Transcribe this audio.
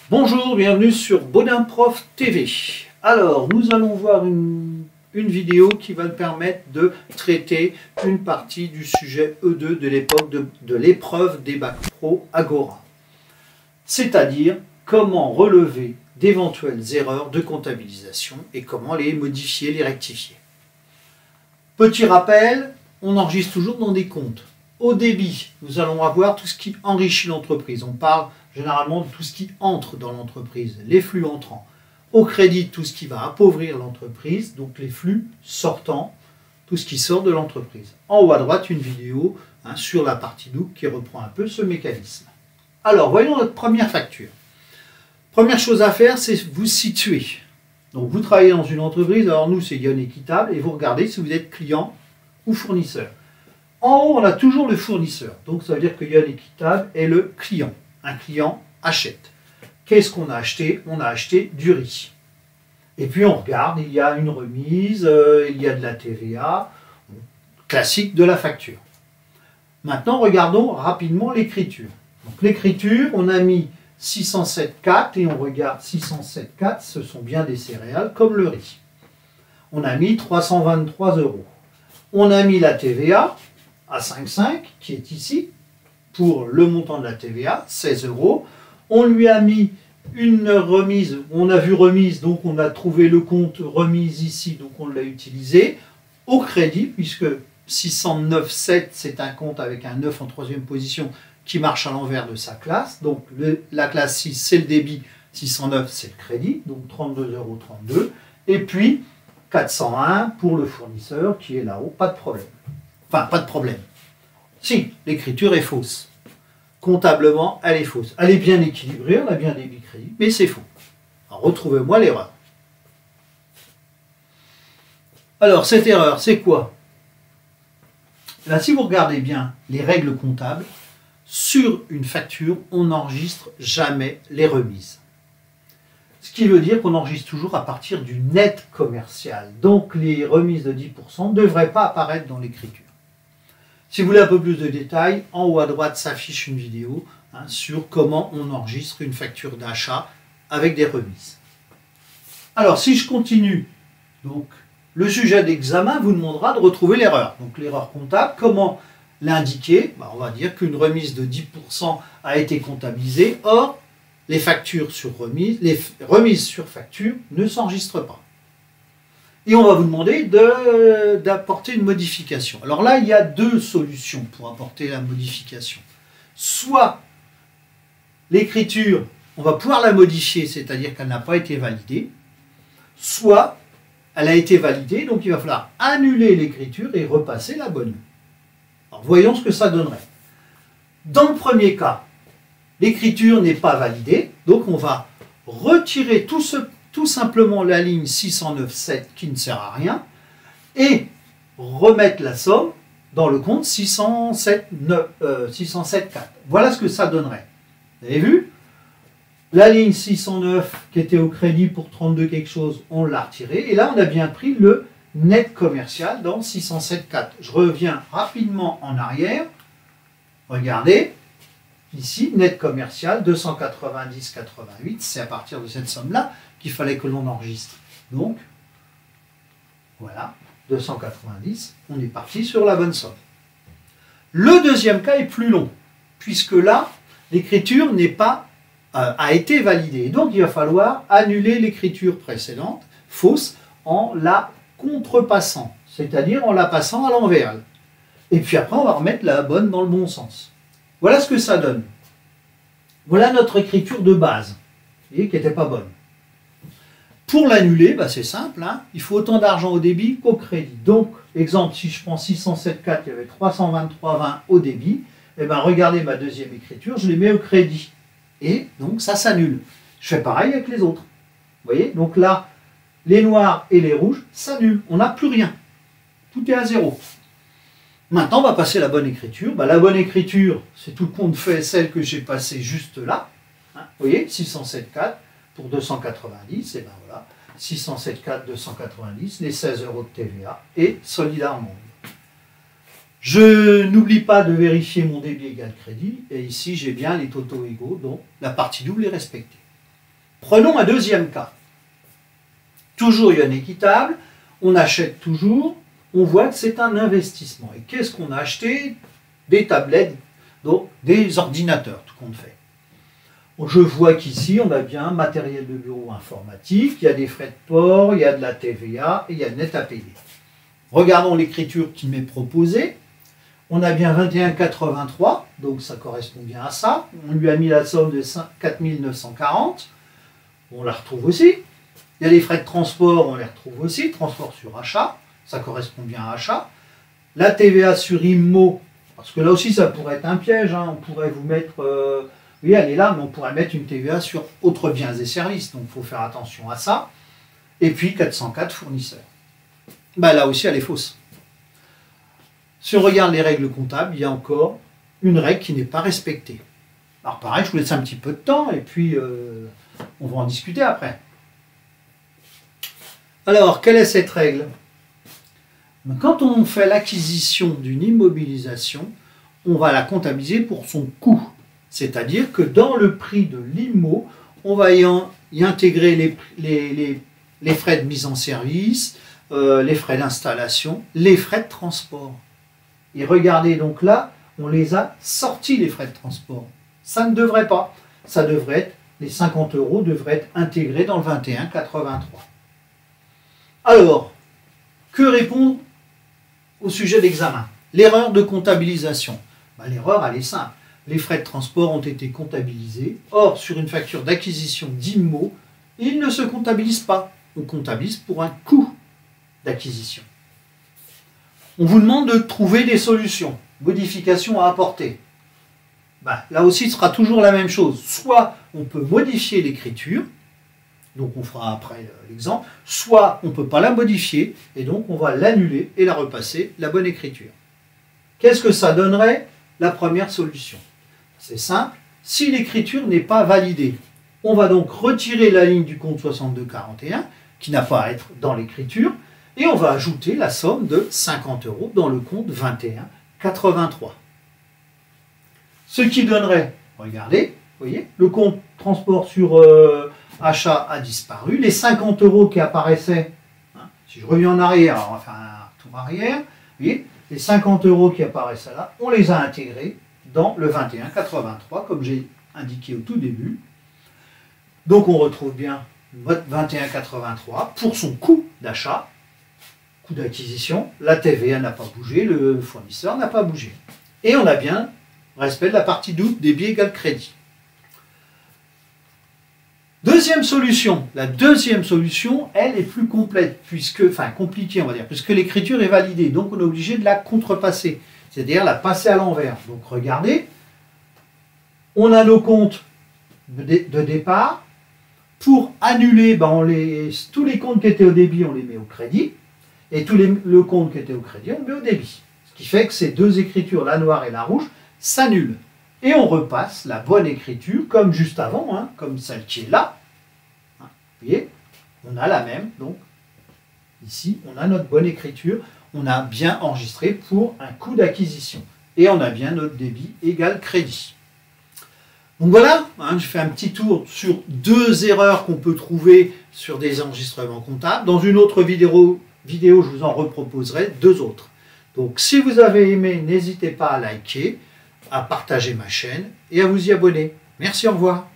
Bonjour, bienvenue sur Bodin Prof TV. Alors, nous allons voir une vidéo qui va nous permettre de traiter une partie du sujet E2 de l'époque de l'épreuve des bacs pro Agora. C'est-à-dire comment relever d'éventuelles erreurs de comptabilisation et comment les modifier, les rectifier. Petit rappel, on enregistre toujours dans des comptes. Au débit, nous allons avoir tout ce qui enrichit l'entreprise. On parle généralement de tout ce qui entre dans l'entreprise, les flux entrants. Au crédit, tout ce qui va appauvrir l'entreprise, donc les flux sortants, tout ce qui sort de l'entreprise. En haut à droite, une vidéo sur la partie double qui reprend un peu ce mécanisme. Alors, voyons notre première facture. Première chose à faire, c'est vous situer. Donc, vous travaillez dans une entreprise, alors nous, c'est Ion Équitable, et vous regardez si vous êtes client ou fournisseur. En haut, on a toujours le fournisseur. Donc, ça veut dire que Ion Équitable est le client. Un client achète. Qu'est-ce qu'on a acheté? On a acheté du riz. Et puis, on regarde, il y a une remise, il y a de la TVA, classique de la facture. Maintenant, regardons rapidement l'écriture. Donc, l'écriture, on a mis 607,4 et on regarde 607,4, ce sont bien des céréales comme le riz. On a mis 323 €. On a mis la TVA à 5,5 qui est ici pour le montant de la TVA, 16 €. On lui a mis une remise, on a vu remise, donc on a trouvé le compte remise ici, donc on l'a utilisé au crédit, puisque 609,7 c'est un compte avec un 9 en troisième position qui marche à l'envers de sa classe. Donc la classe 6 c'est le débit, 609 c'est le crédit, donc 32,32 €. Et puis 401 pour le fournisseur qui est là-haut, pas de problème. Enfin, pas de problème. Si, l'écriture est fausse. Comptablement, elle est fausse. Elle est bien équilibrée, on a bien débit crédit, mais c'est faux. Alors, retrouvez-moi l'erreur. Alors, cette erreur, c'est quoi? Là, si vous regardez bien les règles comptables, sur une facture, on n'enregistre jamais les remises. Ce qui veut dire qu'on enregistre toujours à partir du net commercial. Donc, les remises de 10% ne devraient pas apparaître dans l'écriture. Si vous voulez un peu plus de détails, en haut à droite s'affiche une vidéo sur comment on enregistre une facture d'achat avec des remises. Alors, si je continue, donc le sujet d'examen vous demandera de retrouver l'erreur. Donc, l'erreur comptable, comment l'indiquer? On va dire qu'une remise de 10% a été comptabilisée. Or, les factures sur remise, les remises sur facture ne s'enregistrent pas. Et on va vous demander d'apporter une modification. Alors là, il y a deux solutions pour apporter la modification. Soit l'écriture, on va pouvoir la modifier, c'est-à-dire qu'elle n'a pas été validée, soit elle a été validée, donc il va falloir annuler l'écriture et repasser la bonne. Alors voyons ce que ça donnerait. Dans le premier cas, l'écriture n'est pas validée, donc on va retirer tout simplement la ligne 609,7 qui ne sert à rien et remettre la somme dans le compte 607,4. Voilà ce que ça donnerait. Vous avez vu? La ligne 609 qui était au crédit pour 32 quelque chose, on l'a retirée. Et là, on a bien pris le net commercial dans 607,4. Je reviens rapidement en arrière. Regardez. Ici, net commercial, 290,88, c'est à partir de cette somme-là qu'il fallait que l'on enregistre. Donc, voilà, 290, on est parti sur la bonne somme. Le deuxième cas est plus long, puisque là, l'écriture a été validée. Donc, il va falloir annuler l'écriture précédente, fausse, en la contrepassant, c'est-à-dire en la passant à l'envers. Et puis après, on va remettre la bonne dans le bon sens. Voilà ce que ça donne. Voilà notre écriture de base, vous voyez, qui n'était pas bonne. Pour l'annuler, c'est simple, il faut autant d'argent au débit qu'au crédit. Donc, exemple, si je prends 607,4, il y avait 323,20 au débit, regardez ma deuxième écriture, je les mets au crédit. Et donc, ça s'annule. Je fais pareil avec les autres. Vous voyez, donc là, les noirs et les rouges s'annulent. On n'a plus rien. Tout est à zéro. Maintenant, on va passer la bonne écriture. La bonne écriture, c'est tout compte fait celle que j'ai passée juste là. Vous voyez, 607,4 pour 290, et voilà, 607,4, 290, les 16 € de TVA et solidairement. Je n'oublie pas de vérifier mon débit égal crédit, et ici j'ai bien les totaux égaux, donc la partie double est respectée. Prenons un deuxième cas. Toujours yuan équitable, on achète toujours, on voit que c'est un investissement. Et qu'est-ce qu'on a acheté? Des tablettes, donc des ordinateurs, tout compte fait. Je vois qu'ici, on a bien matériel de bureau informatique, il y a des frais de port, il y a de la TVA et il y a net à payer. Regardons l'écriture qui m'est proposée. On a bien 21,83, donc ça correspond bien à ça. On lui a mis la somme de 4 940. On la retrouve aussi. Il y a les frais de transport, on les retrouve aussi. Transport sur achat, ça correspond bien à achat. La TVA sur IMO, parce que là aussi ça pourrait être un piège. Hein. On pourrait vous mettre... oui, elle est là, mais on pourrait mettre une TVA sur autres biens et services. Donc il faut faire attention à ça. Et puis 404 fournisseurs. Ben, là aussi, elle est fausse. Si on regarde les règles comptables, il y a encore une règle qui n'est pas respectée. Alors pareil, je vous laisse un petit peu de temps et puis on va en discuter après. Alors, quelle est cette règle? Quand on fait l'acquisition d'une immobilisation, on va la comptabiliser pour son coût. C'est-à-dire que dans le prix de l'IMO, on va y intégrer les frais de mise en service, les frais d'installation, les frais de transport. Et regardez donc là, on les a sortis les frais de transport. Ça ne devrait pas. Ça devrait être, les 50 € devraient être intégrés dans le 21,83. Alors, que répondre au sujet d'examen? L'erreur de comptabilisation. Ben, l'erreur, elle est simple. Les frais de transport ont été comptabilisés. Or, sur une facture d'acquisition d'IMO, ils ne se comptabilisent pas. On comptabilise pour un coût d'acquisition. On vous demande de trouver des solutions, modifications à apporter. Ben, là aussi, ce sera toujours la même chose. Soit on peut modifier l'écriture, donc on fera après l'exemple, soit on ne peut pas la modifier, et donc on va l'annuler et la repasser, la bonne écriture. Qu'est-ce que ça donnerait? La première solution. C'est simple, si l'écriture n'est pas validée, on va donc retirer la ligne du compte 6241, qui n'a pas à être dans l'écriture, et on va ajouter la somme de 50 € dans le compte 21,83. Ce qui donnerait, regardez, vous voyez, le compte transport sur achat a disparu, les 50 € qui apparaissaient, hein, si je reviens en arrière, on va faire un retour arrière, vous voyez, les 50 € qui apparaissaient là, on les a intégrés dans le 21,83, comme j'ai indiqué au tout début. Donc on retrouve bien votre 21,83 pour son coût d'achat, coût d'acquisition, la TVA n'a pas bougé, le fournisseur n'a pas bougé. Et on a bien respect de la partie doute, débit égale crédit. Deuxième solution, la deuxième solution, elle est plus complète, compliquée on va dire, puisque l'écriture est validée, donc on est obligé de la contrepasser, c'est-à-dire la passer à l'envers. Donc regardez, on a nos comptes de départ, pour annuler, tous les comptes qui étaient au débit, on les met au crédit, et le compte qui était au crédit, on le met au débit. Ce qui fait que ces deux écritures, la noire et la rouge, s'annulent. Et on repasse la bonne écriture, comme juste avant, hein, comme celle qui est là. Hein, vous voyez, on a la même, donc ici, on a notre bonne écriture, on a bien enregistré pour un coût d'acquisition. Et on a bien notre débit égal crédit. Donc voilà, hein, je fais un petit tour sur deux erreurs qu'on peut trouver sur des enregistrements comptables. Dans une autre vidéo, je vous en reproposerai deux autres. Donc si vous avez aimé, n'hésitez pas à liker, à partager ma chaîne et à vous y abonner. Merci, au revoir.